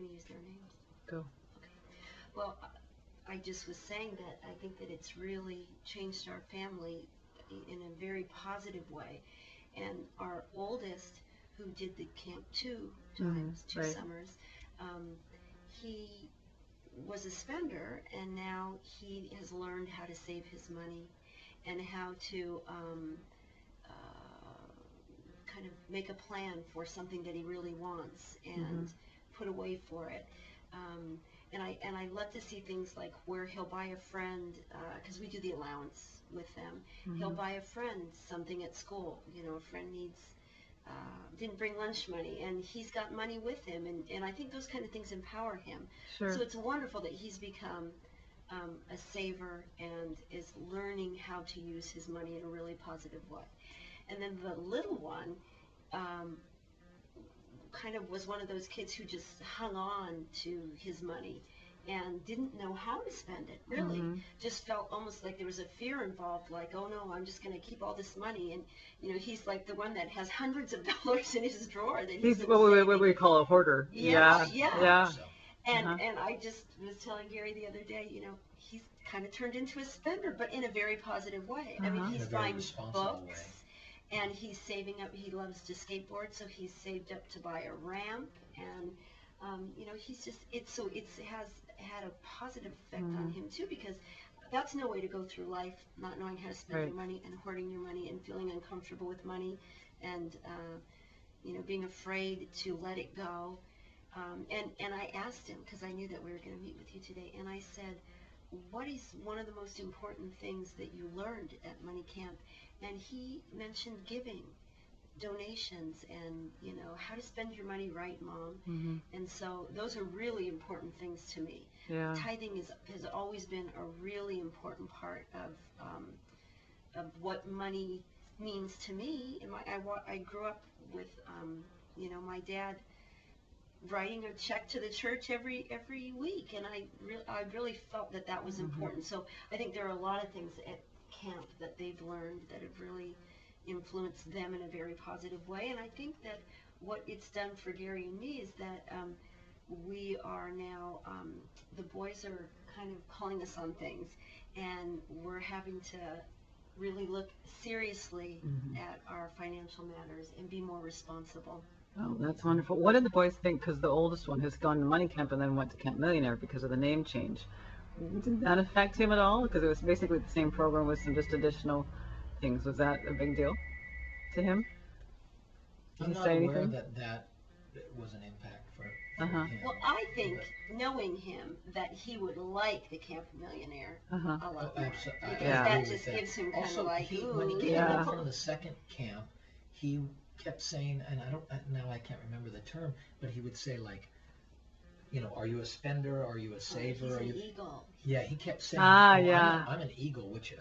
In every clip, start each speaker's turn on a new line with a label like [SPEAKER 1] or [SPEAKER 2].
[SPEAKER 1] can we use their names?
[SPEAKER 2] Go.
[SPEAKER 1] Okay. Well, I just was saying that I think that it's really changed our family in a very positive way. And our oldest, who did the camp two times, two
[SPEAKER 2] right.
[SPEAKER 1] summers, he was a spender, and now he has learned how to save his money and how to kind of make a plan for something that he really wants and put away for it. And I love to see things like where he'll buy a friend, because we do the allowance with them. He'll buy a friend something at school. You know, a friend didn't bring lunch money, and he's got money with him, and I think those kind of things empower him.
[SPEAKER 2] Sure.
[SPEAKER 1] So it's wonderful that he's become a saver and is learning how to use his money in a really positive way. And then the little one kind of was one of those kids who just hung on to his money and didn't know how to spend it, really. Just felt almost like there was a fear involved, like, oh no, I'm just going to keep all this money. And, you know, he's like the one that has hundreds of dollars in his drawer that he's
[SPEAKER 2] what we call a hoarder.
[SPEAKER 1] Yeah.
[SPEAKER 2] And
[SPEAKER 1] and I just was telling Gary the other day, you know, he's kind of turned into a spender, but in a very positive way. I mean, he's buying books, and he's saving up. He loves to skateboard, so he's saved up to buy a ramp, and you know, he's just it has had a positive effect on him too, because that's no way to go through life, not knowing how to spend your money and hoarding your money and feeling uncomfortable with money, and you know, being afraid to let it go. And I asked him, because I knew that we were going to meet with you today, and I said, what is one of the most important things that you learned at Money Camp? And he mentioned giving, donations, and, you know, how to spend your money right, Mom. And so those are really important things to me. Tithing has always been a really important part of what money means to me. And I grew up with, you know, my dad writing a check to the church every week, and I really felt that was important. So I think there are a lot of things at camp that they've learned that have really influenced them in a very positive way. And I think that what it's done for Gary and me is that we are now, the boys are kind of calling us on things, and we're having to really look seriously at our financial matters and be more responsible.
[SPEAKER 2] Oh, that's wonderful. What did the boys think? Because the oldest one has gone to Money Camp and then went to Camp Millionaire because of the name change. Did that affect him at all? Because it was basically the same program with some just additional things. Was that a big deal to him? Did
[SPEAKER 3] I'm
[SPEAKER 2] he
[SPEAKER 3] not
[SPEAKER 2] say
[SPEAKER 3] aware
[SPEAKER 2] anything?
[SPEAKER 3] that was an impact for him.
[SPEAKER 1] Well, I think knowing him that he would like the Camp Millionaire a lot more, because that just gives him kind of like,
[SPEAKER 3] when he came in from the second camp, he kept saying, and I can't remember the term, but he would say, like, you know, are you a spender? Are you a saver?
[SPEAKER 1] He's an eagle.
[SPEAKER 3] Yeah, he kept saying, I'm an eagle, which,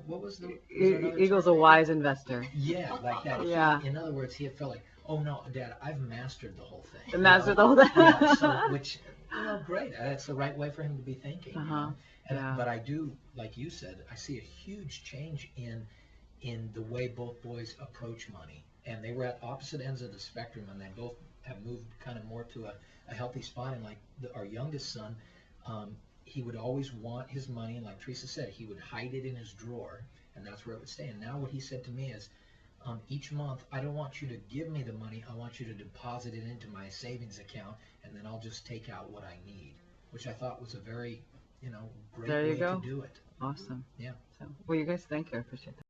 [SPEAKER 3] what was the...
[SPEAKER 2] Eagle's a wise investor.
[SPEAKER 3] Yeah, like that.
[SPEAKER 2] Yeah.
[SPEAKER 3] In other words, he had felt like, oh no, Dad, I've mastered the whole thing.
[SPEAKER 2] Mastered the whole thing.
[SPEAKER 3] Yeah, so, which, you know, great. That's the right way for him to be thinking. You know? But I do, like you said, I see a huge change in the way both boys approach money. And they were at opposite ends of the spectrum, and they both have moved kind of more to a healthy spot. And like our youngest son, he would always want his money, and like Teresa said, he would hide it in his drawer, and that's where it would stay. And now what he said to me is, each month, I don't want you to give me the money, I want you to deposit it into my savings account, and then I'll just take out what I need, which I thought was a very, you know, great way to do it.
[SPEAKER 2] Awesome.
[SPEAKER 3] Yeah.
[SPEAKER 2] So, well, you guys, thank you. I appreciate that.